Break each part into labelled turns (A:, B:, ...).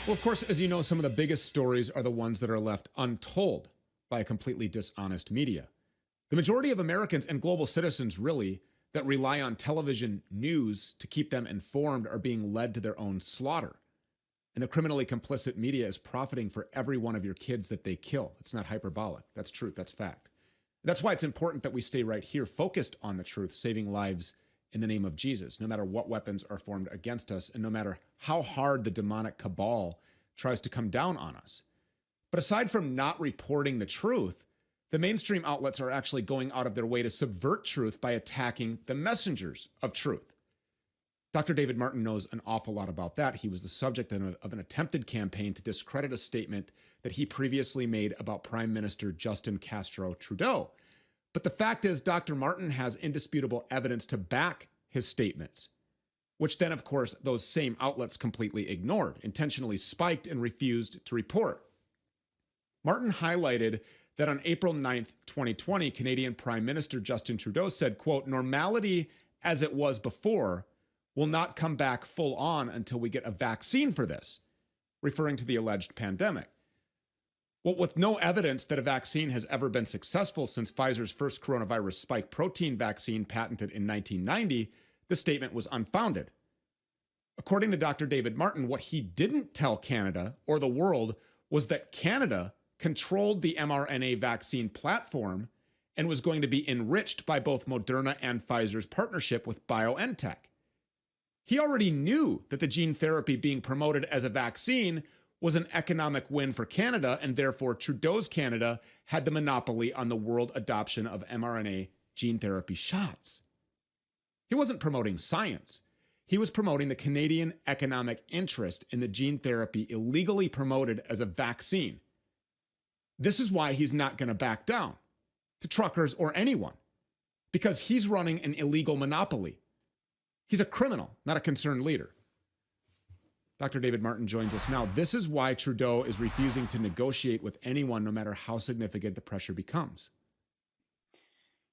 A: Well, of course, as you know, some of the biggest stories are the ones that are left untold by a completely dishonest media. The majority of Americans and global citizens, really, that rely on television news to keep them informed are being led to their own slaughter. And the criminally complicit media is profiting for every one of your kids that they kill. It's not hyperbolic. That's truth. That's fact. That's why it's important that we stay right here, focused on the truth, saving lives in the name of Jesus, no matter what weapons are formed against us, and no matter how hard the demonic cabal tries to come down on us. But aside from not reporting the truth, the mainstream outlets are actually going out of their way to subvert truth by attacking the messengers of truth. Dr. David Martin knows an awful lot about that. He was the subject of an attempted campaign to discredit a statement that he previously made about Prime Minister Justin Castro Trudeau. But the fact is, Dr. Martin has indisputable evidence to back his statements, which then, of course, those same outlets completely ignored, intentionally spiked, and refused to report. Martin highlighted that on April 9th, 2020, Canadian Prime Minister Justin Trudeau said, quote, "Normality as it was before will not come back full on until we get a vaccine for this," referring to the alleged pandemic. Well, with no evidence that a vaccine has ever been successful since Pfizer's first coronavirus spike protein vaccine patented in 1990, the statement was unfounded. According to Dr. David Martin, what he didn't tell Canada or the world was that Canada controlled the mRNA vaccine platform and was going to be enriched by both Moderna and Pfizer's partnership with BioNTech. He already knew that the gene therapy being promoted as a vaccine was an economic win for Canada, and therefore Trudeau's Canada had the monopoly on the world adoption of mRNA gene therapy shots. He wasn't promoting science. He was promoting the Canadian economic interest in the gene therapy illegally promoted as a vaccine. This is why he's not going to back down to truckers or anyone, because he's running an illegal monopoly. He's a criminal, not a concerned leader. Dr. David Martin joins us now. This is why Trudeau is refusing to negotiate with anyone, no matter how significant the pressure becomes.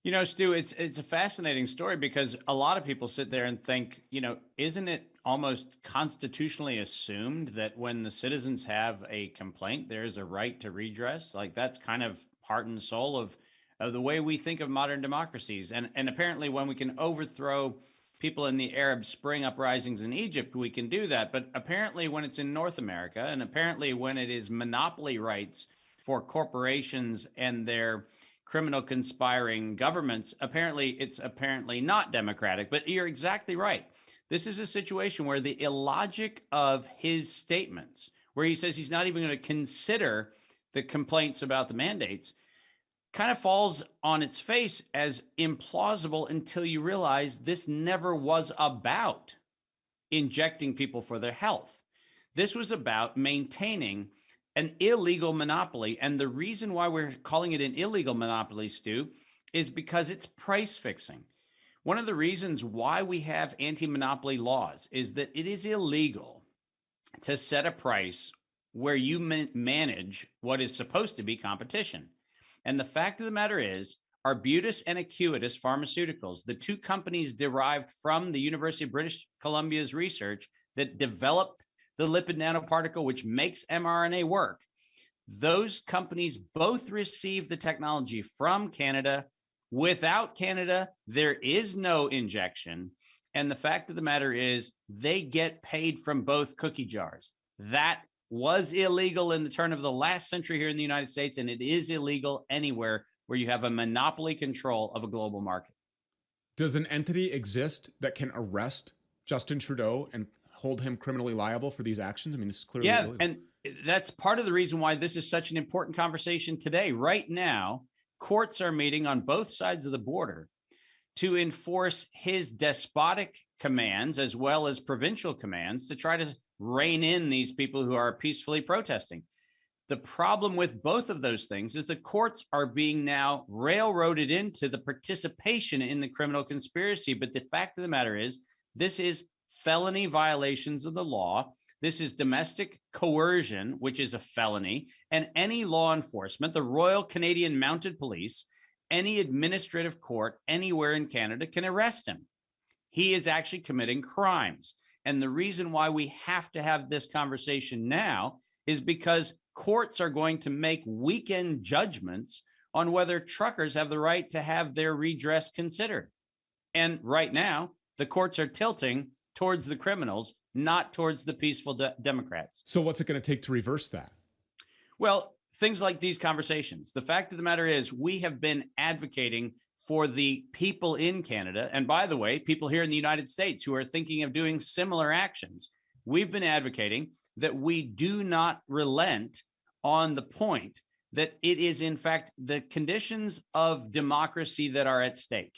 B: You know, Stu, it's a fascinating story because a lot of people sit there and think, isn't it almost constitutionally assumed that when the citizens have a complaint, there's a right to redress? Like, that's kind of heart and soul of the way we think of modern democracies. And apparently when we can overthrow people in the Arab Spring uprisings in Egypt, we can do that. But apparently when it's in North America, and apparently when it is monopoly rights for corporations and their criminal conspiring governments, it's apparently not democratic. But you're exactly right. This is a situation where the illogic of his statements, where he says he's not even going to consider the complaints about the mandates, kind of falls on its face as implausible until you realize this never was about injecting people for their health. This was about maintaining an illegal monopoly. And the reason why we're calling it an illegal monopoly, Stu, is because it's price fixing. One of the reasons why we have anti-monopoly laws is that it is illegal to set a price where you manage what is supposed to be competition. And the fact of the matter is, Arbutus and Acuitas Pharmaceuticals, the two companies derived from the University of British Columbia's research that developed the lipid nanoparticle, which makes mRNA work, those companies both received the technology from Canada. Without Canada, there is no injection. And the fact of the matter is, they get paid from both cookie jars. That was illegal in the turn of the last century here in the United States, and it is illegal anywhere where you have a monopoly control of a global market.
A: Does an entity exist that can arrest Justin Trudeau and hold him criminally liable for these actions? I mean, this is clearly illegal.
B: And that's part of the reason why this is such an important conversation today. Right now, courts are meeting on both sides of the border to enforce his despotic commands as well as provincial commands to try to rein in these people who are peacefully protesting. The problem with both of those things is the courts are being now railroaded into the participation in the criminal conspiracy. But the fact of the matter is, this is felony violations of the law. This is domestic coercion, which is a felony. And any law enforcement, the Royal Canadian Mounted Police, any administrative court anywhere in Canada can arrest him. He is actually committing crimes. And the reason why we have to have this conversation now is because courts are going to make weekend judgments on whether truckers have the right to have their redress considered. And right now, the courts are tilting towards the criminals, not towards the peaceful Democrats.
A: So what's it going to take to reverse that?
B: Well, things like these conversations. The fact of the matter is, we have been advocating for the people in Canada, and by the way, people here in the United States who are thinking of doing similar actions. We've been advocating that we do not relent on the point that it is, in fact, the conditions of democracy that are at stake.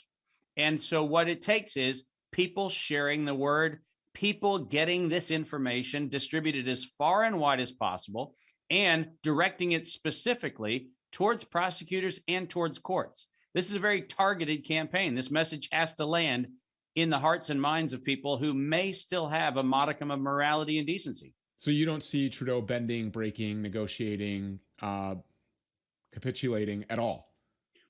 B: And so what it takes is people sharing the word, people getting this information distributed as far and wide as possible, and directing it specifically towards prosecutors and towards courts. This is a very targeted campaign. This message has to land in the hearts and minds of people who may still have a modicum of morality and decency.
A: So you don't see Trudeau bending, breaking, negotiating, capitulating at all?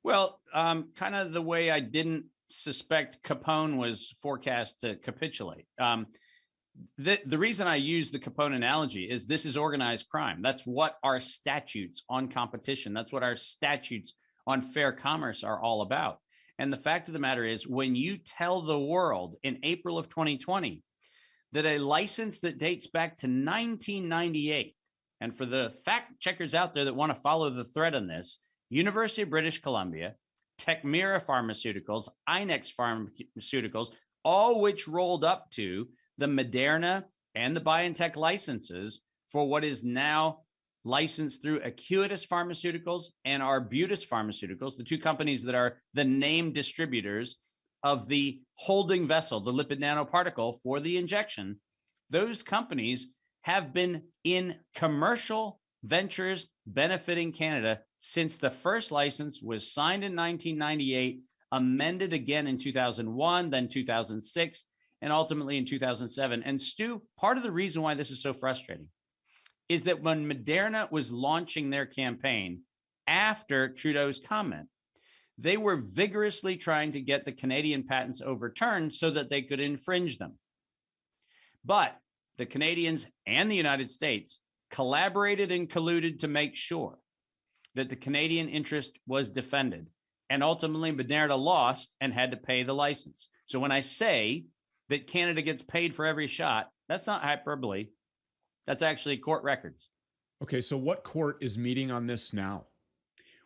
B: Well, kind of the way I didn't suspect Capone was forecast to capitulate. The reason I use the Capone analogy is this is organized crime. That's what our statutes on competition, that's what our statutes on fair commerce are all about. And the fact of the matter is, when you tell the world in April of 2020 that a license that dates back to 1998, and for the fact checkers out there that want to follow the thread on this, University of British Columbia, Tecmira Pharmaceuticals, Inex Pharmaceuticals, all which rolled up to the Moderna and the BioNTech licenses for what is now licensed through Acuitas Pharmaceuticals and Arbutus Pharmaceuticals, the two companies that are the named distributors of the holding vessel, the lipid nanoparticle for the injection. Those companies have been in commercial ventures benefiting Canada since the first license was signed in 1998, amended again in 2001, then 2006, and ultimately in 2007. And Stu, part of the reason why this is so frustrating is that when Moderna was launching their campaign after Trudeau's comment, they were vigorously trying to get the Canadian patents overturned so that they could infringe them. But the Canadians and the United States collaborated and colluded to make sure that the Canadian interest was defended. And ultimately, Moderna lost and had to pay the license. So when I say that Canada gets paid for every shot, that's not hyperbole. That's actually court records.
A: Okay, so what court is meeting on this now?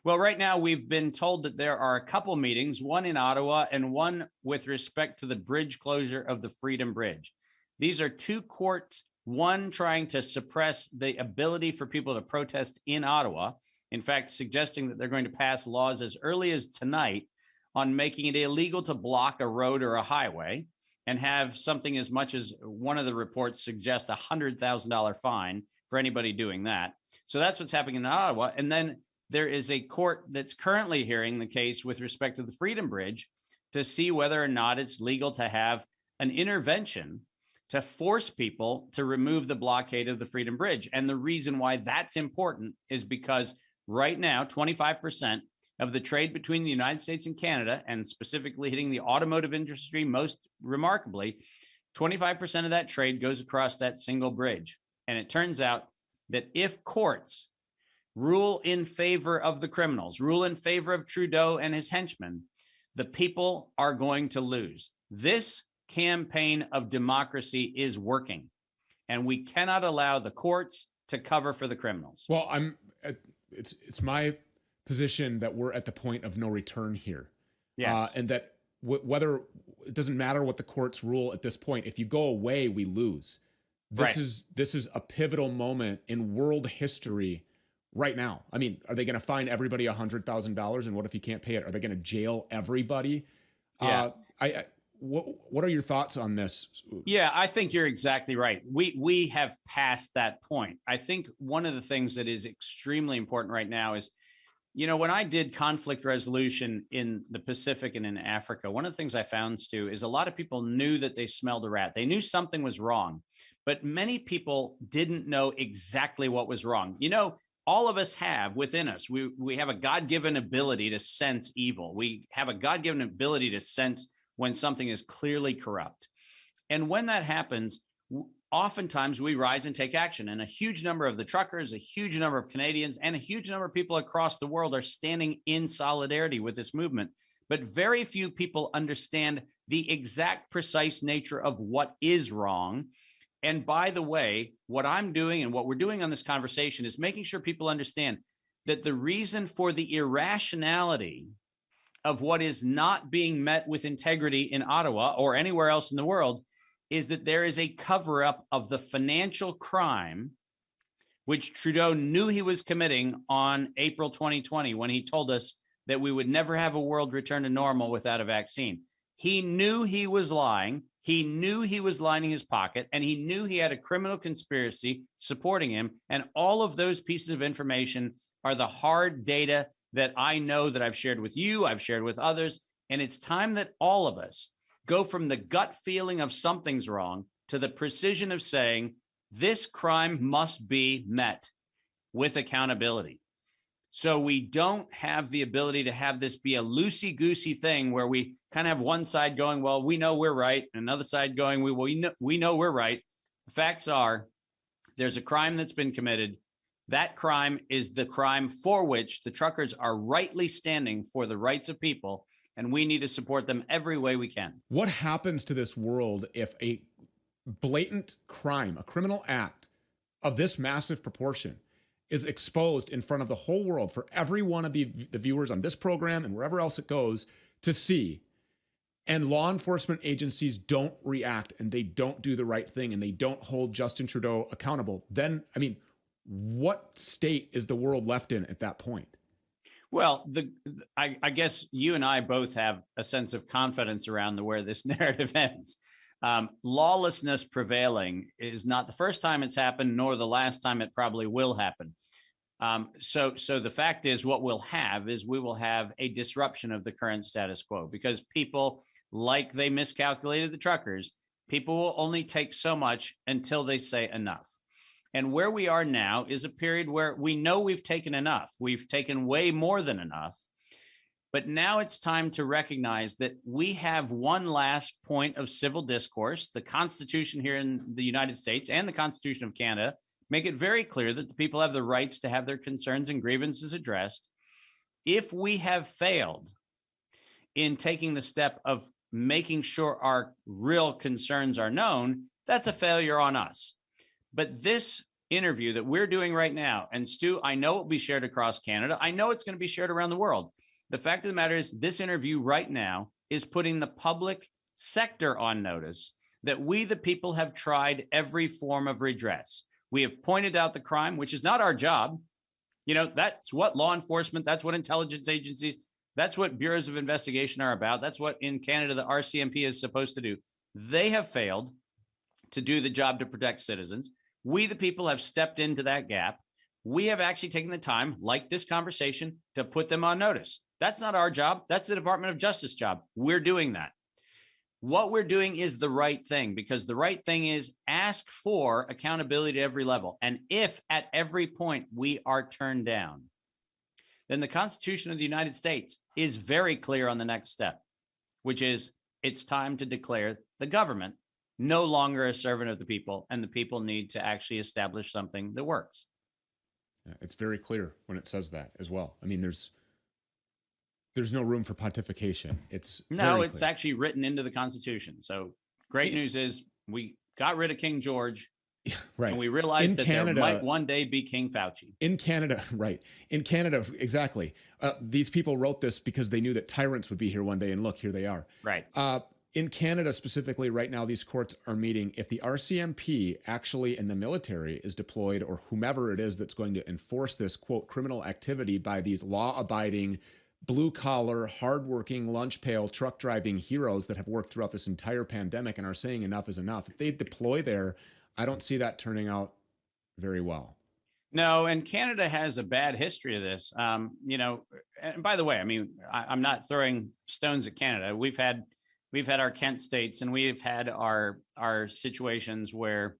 B: Well, right now, we've been told that there are a couple meetings, one in Ottawa and one with respect to the bridge closure of the Freedom Bridge. These are two courts, one trying to suppress the ability for people to protest in Ottawa, in fact, suggesting that they're going to pass laws as early as tonight on making it illegal to block a road or a highway and have something as much as one of the reports suggests $100,000 fine for anybody doing that. So that's what's happening in Ottawa. And then there is a court that's currently hearing the case with respect to the Freedom Bridge to see whether or not it's legal to have an intervention to force people to remove the blockade of the Freedom Bridge. And the reason why that's important is because right now, 25% of the trade between the United States and Canada, and specifically hitting the automotive industry most remarkably, 25% of that trade goes across that single bridge. And it turns out that if courts rule in favor of the criminals, rule in favor of Trudeau and his henchmen, the people are going to lose. This campaign of democracy is working, and we cannot allow the courts to cover for the criminals.
A: Well, it's my position that we're at the point of no return here.
B: Yes.
A: And that whether it doesn't matter what the courts rule at this point, if you go away, we lose. This is a pivotal moment in world history right now. I mean, are they going to fine everybody $100,000? And what if you can't pay it? Are they going to jail everybody?
B: Yeah.
A: What are your thoughts on this?
B: Yeah, I think you're exactly right. We have passed that point. I think one of the things that is extremely important right now is, you know, when I did conflict resolution in the Pacific and in Africa, one of the things I found, Stu, is a lot of people knew that they smelled a rat. They knew something was wrong, but many people didn't know exactly what was wrong. You know, all of us have within us, we have a God-given ability to sense evil. We have a God-given ability to sense when something is clearly corrupt. And when that happens, oftentimes we rise and take action. And a huge number of the truckers, a huge number of Canadians, and a huge number of people across the world are standing in solidarity with this movement. But very few people understand the exact precise nature of what is wrong. And by the way, what I'm doing and what we're doing on this conversation is making sure people understand that the reason for the irrationality of what is not being met with integrity in Ottawa or anywhere else in the world is that there is a cover-up of the financial crime which Trudeau knew he was committing on April 2020 when he told us that we would never have a world return to normal without a vaccine. He knew he was lying. He knew he was lining his pocket, and he knew he had a criminal conspiracy supporting him. And all of those pieces of information are the hard data that I know that I've shared with you, I've shared with others. And it's time that all of us go from the gut feeling of something's wrong to the precision of saying this crime must be met with accountability. So we don't have the ability to have this be a loosey-goosey thing where we kind of have one side going, well, we know we're right, and another side going, we know we're right. The facts are there's a crime that's been committed. That crime is the crime for which the truckers are rightly standing for the rights of people, and we need to support them every way we can.
A: What happens to this world if a blatant crime, a criminal act of this massive proportion is exposed in front of the whole world for every one of the viewers on this program and wherever else it goes to see, and law enforcement agencies don't react and they don't do the right thing and they don't hold Justin Trudeau accountable? Then, I mean, what state is the world left in at that point?
B: Well, I guess you and I both have a sense of confidence around where this narrative ends. Lawlessness prevailing is not the first time it's happened, nor the last time it probably will happen. So the fact is, what we'll have is we will have a disruption of the current status quo, because people, like they miscalculated the truckers, people will only take so much until they say enough. And where we are now is a period where we know we've taken enough. We've taken way more than enough. But now it's time to recognize that we have one last point of civil discourse. The Constitution here in the United States and the Constitution of Canada make it very clear that the people have the rights to have their concerns and grievances addressed. If we have failed in taking the step of making sure our real concerns are known, that's a failure on us. But this interview that we're doing right now, and Stu, I know it will be shared across Canada. I know it's going to be shared around the world. The fact of the matter is, this interview right now is putting the public sector on notice that we, the people, have tried every form of redress. We have pointed out the crime, which is not our job. You know, that's what law enforcement, that's what intelligence agencies, that's what bureaus of investigation are about. That's what in Canada, the RCMP is supposed to do. They have failed to do the job to protect citizens. We, the people, have stepped into that gap. We have actually taken the time, like this conversation, to put them on notice. That's not our job. That's the Department of Justice job. We're doing that. What we're doing is the right thing, because the right thing is ask for accountability at every level. And if at every point we are turned down, then the Constitution of the United States is very clear on the next step, which is it's time to declare the government no longer a servant of the people, and the people need to actually establish something that works.
A: It's very clear when it says that as well. I mean, there's no room for pontification. It's
B: actually written into the Constitution. So great news is we got rid of King George.
A: Yeah, right.
B: And we realized that Canada, there might one day be King Fauci.
A: In Canada, right. In Canada, exactly. These people wrote this because they knew that tyrants would be here one day, and look, here they are.
B: Right.
A: In Canada specifically, right now, these courts are meeting. If the RCMP actually in the military is deployed, or whomever it is that's going to enforce this, quote, criminal activity by these law-abiding, blue-collar, hardworking, lunch-pail, truck-driving heroes that have worked throughout this entire pandemic and are saying enough is enough, if they deploy there, I don't see that turning out very well.
B: No, and Canada has a bad history of this. You know, and by the way, I mean, I'm not throwing stones at Canada. We've had our Kent states, and we've had our situations where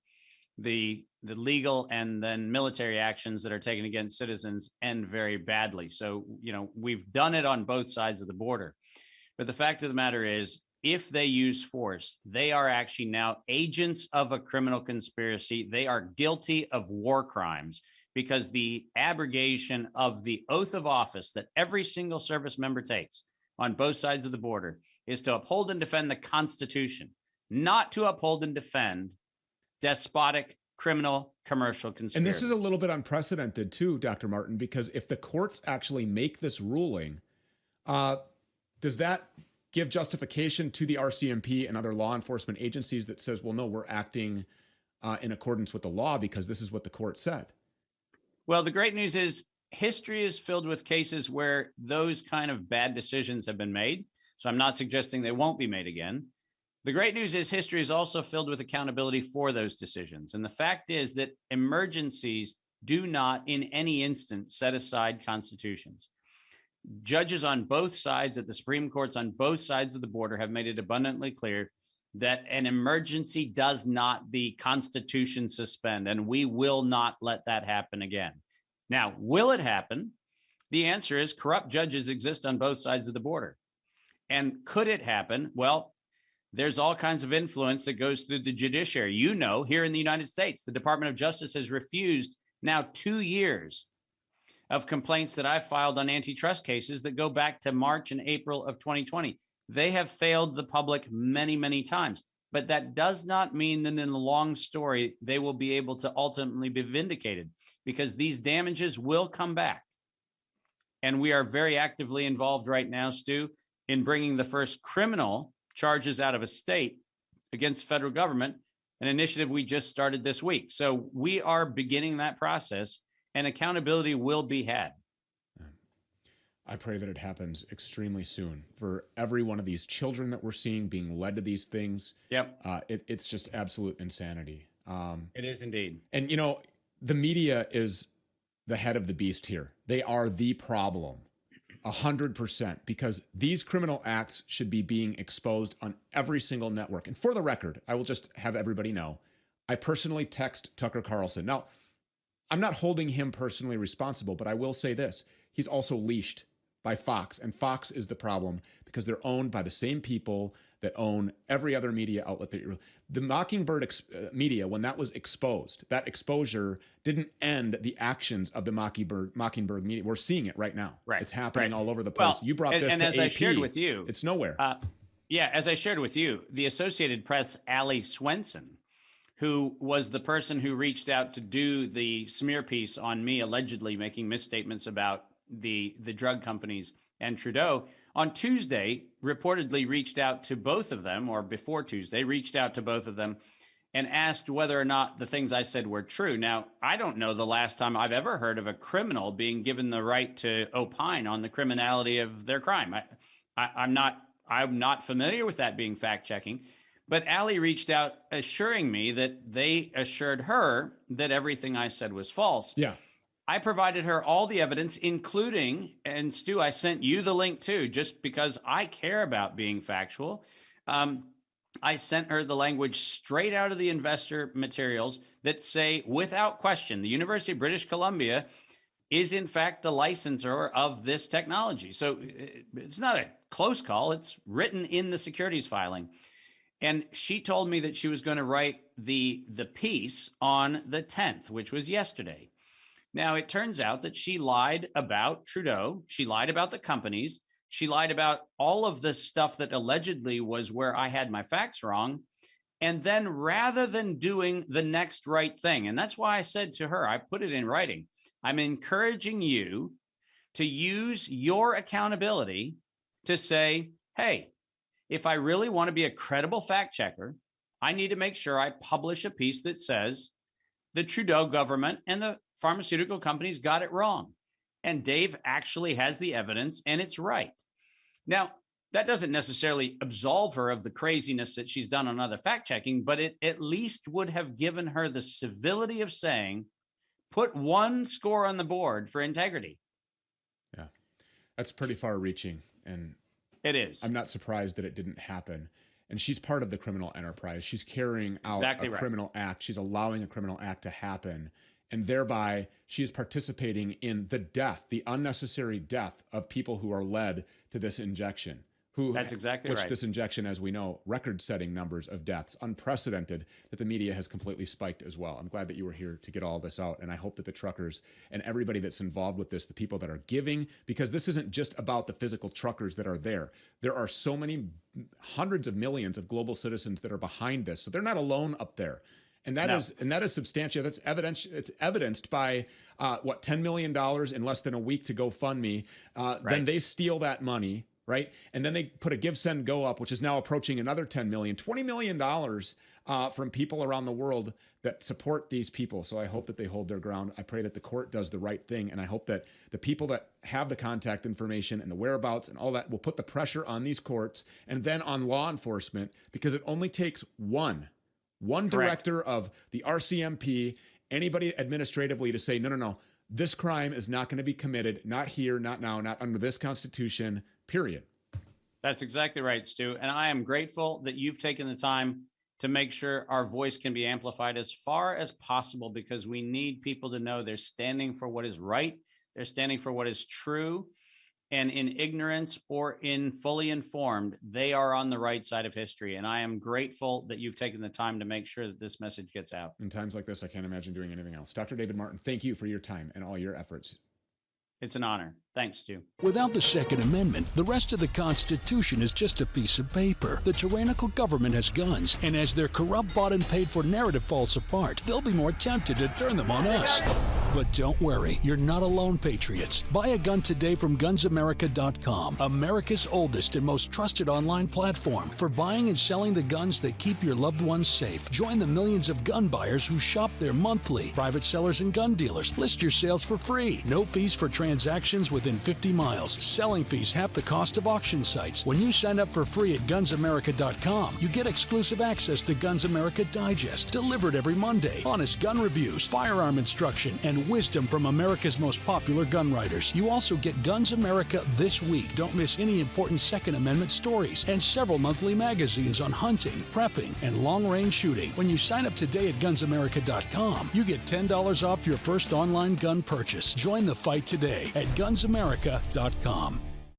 B: the legal and then military actions that are taken against citizens end very badly. So, you know, we've done it on both sides of the border. But the fact of the matter is, if they use force, they are actually now agents of a criminal conspiracy. They are guilty of war crimes because the abrogation of the oath of office that every single service member takes on both sides of the border is to uphold and defend the Constitution, not to uphold and defend despotic criminal commercial conspiracy.
A: And this is a little bit unprecedented too, Dr. Martin, because if the courts actually make this ruling, does that give justification to the RCMP and other law enforcement agencies that says, well, no, we're acting in accordance with the law because this is what the court said?
B: Well, the great news is history is filled with cases where those kind of bad decisions have been made. So I'm not suggesting they won't be made again. The great news is history is also filled with accountability for those decisions. And the fact is that emergencies do not in any instance set aside constitutions. Judges on both sides at the Supreme Courts on both sides of the border have made it abundantly clear that an emergency does not the Constitution suspend, and we will not let that happen again. Now, will it happen? The answer is corrupt judges exist on both sides of the border. And could it happen? Well, there's all kinds of influence that goes through the judiciary. You know, here in the United States, the Department of Justice has refused now 2 years of complaints that I've filed on antitrust cases that go back to March and April of 2020. They have failed the public many, many times. But that does not mean that in the long story, they will be able to ultimately be vindicated because these damages will come back. And we are very actively involved right now, Stu, in bringing the first criminal charges out of a state against federal government, an initiative we just started this week. So we are beginning that process and accountability will be had.
A: I pray that it happens extremely soon for every one of these children that we're seeing being led to these things.
B: Yep.
A: It's just absolute insanity.
B: It is indeed.
A: And, you know, the media is the head of the beast here. They are the problem. 100%, because these criminal acts should be being exposed on every single network. And for the record, I will just have everybody know, I personally text Tucker Carlson. Now, I'm not holding him personally responsible, but I will say this. He's also leashed by Fox, and Fox is the problem because they're owned by the same people that own every other media outlet. The Mockingbird media, when that was exposed, that exposure didn't end the actions of the Mockingbird media. We're seeing it right now.
B: Right.
A: It's happening
B: right.
A: all over the place.
B: Well,
A: You brought this
B: and
A: to
B: as
A: AP.
B: I shared with you,
A: it's nowhere.
B: Yeah, as I shared with you, the Associated Press, Ali Swenson, who was the person who reached out to do the smear piece on me, allegedly making misstatements about the drug companies and Trudeau, on Tuesday reportedly reached out to both of them, or before Tuesday, reached out to both of them and asked whether or not the things I said were true. Now, I don't know the last time I've ever heard of a criminal being given the right to opine on the criminality of their crime. I'm not familiar with that being fact-checking. But Allie reached out assuring me that they assured her that everything I said was false.
A: Yeah.
B: I provided her all the evidence, including, and Stu, I sent you the link too, just because I care about being factual. I sent her the language straight out of the investor materials that say, without question, the University of British Columbia is in fact the licensor of this technology. So it's not a close call. It's written in the securities filing. And she told me that she was going to write the piece on the 10th, which was yesterday. Now, it turns out that she lied about Trudeau. She lied about the companies. She lied about all of this stuff that allegedly was where I had my facts wrong. And then rather than doing the next right thing, and that's why I said to her, I put it in writing, I'm encouraging you to use your accountability to say, hey, if I really want to be a credible fact checker, I need to make sure I publish a piece that says the Trudeau government and the pharmaceutical companies got it wrong. And Dave actually has the evidence and it's right. Now, that doesn't necessarily absolve her of the craziness that she's done on other fact checking, but it at least would have given her the civility of saying, put one score on the board for integrity.
A: Yeah, that's pretty far reaching. And
B: it is.
A: I'm not surprised that it didn't happen. And she's part of the criminal enterprise. She's carrying out
B: exactly
A: a
B: right.
A: criminal act. She's allowing a criminal act to happen. And thereby, she is participating in the death, the unnecessary death of people who are led to this injection.
B: That's exactly
A: which
B: right.
A: this injection, as we know, record-setting numbers of deaths, unprecedented, that the media has completely spiked as well. I'm glad that you were here to get all this out, and I hope that the truckers and everybody that's involved with this, the people that are giving, because this isn't just about the physical truckers that are there. There are so many hundreds of millions of global citizens that are behind this, so they're not alone up there. And that is substantial. That's evidence. It's evidenced by $10 million in less than a week to GoFundMe. Then they steal that money, right? And then they put a Give, Send, Go up, which is now approaching another $10 million, $20 million from people around the world that support these people. So I hope that they hold their ground. I pray that the court does the right thing. And I hope that the people that have the contact information and the whereabouts and all that will put the pressure on these courts and then on law enforcement, because it only takes one director of the RCMP, anybody administratively to say, no, this crime is not going to be committed, not here, not now, not under this Constitution, period.
B: That's exactly right, Stu. And I am grateful that you've taken the time to make sure our voice can be amplified as far as possible, because we need people to know they're standing for what is right. They're standing for what is true. And in ignorance or in fully informed, they are on the right side of history. And I am grateful that you've taken the time to make sure that this message gets out.
A: In times like this, I can't imagine doing anything else. Dr. David Martin, thank you for your time and all your efforts.
B: It's an honor. Thanks, Stu.
C: Without the Second Amendment, the rest of the Constitution is just a piece of paper. The tyrannical government has guns, and as their corrupt, bought and paid for narrative falls apart, they'll be more tempted to turn them on us. But don't worry, you're not alone, patriots. Buy a gun today from GunsAmerica.com, America's oldest and most trusted online platform for buying and selling the guns that keep your loved ones safe. Join the millions of gun buyers who shop there monthly. Private sellers and gun dealers. List your sales for free. No fees for transactions within 50 miles. Selling fees half the cost of auction sites. When you sign up for free at GunsAmerica.com, you get exclusive access to Guns America Digest, delivered every Monday, honest gun reviews, firearm instruction, and wisdom from America's most popular gun writers. You also get Guns America This Week. Don't miss any important Second Amendment stories, and several monthly magazines on hunting, prepping, and long-range shooting. When you sign up today at GunsAmerica.com, you get $10 off your first online gun purchase. Join the fight today at GunsAmerica.com.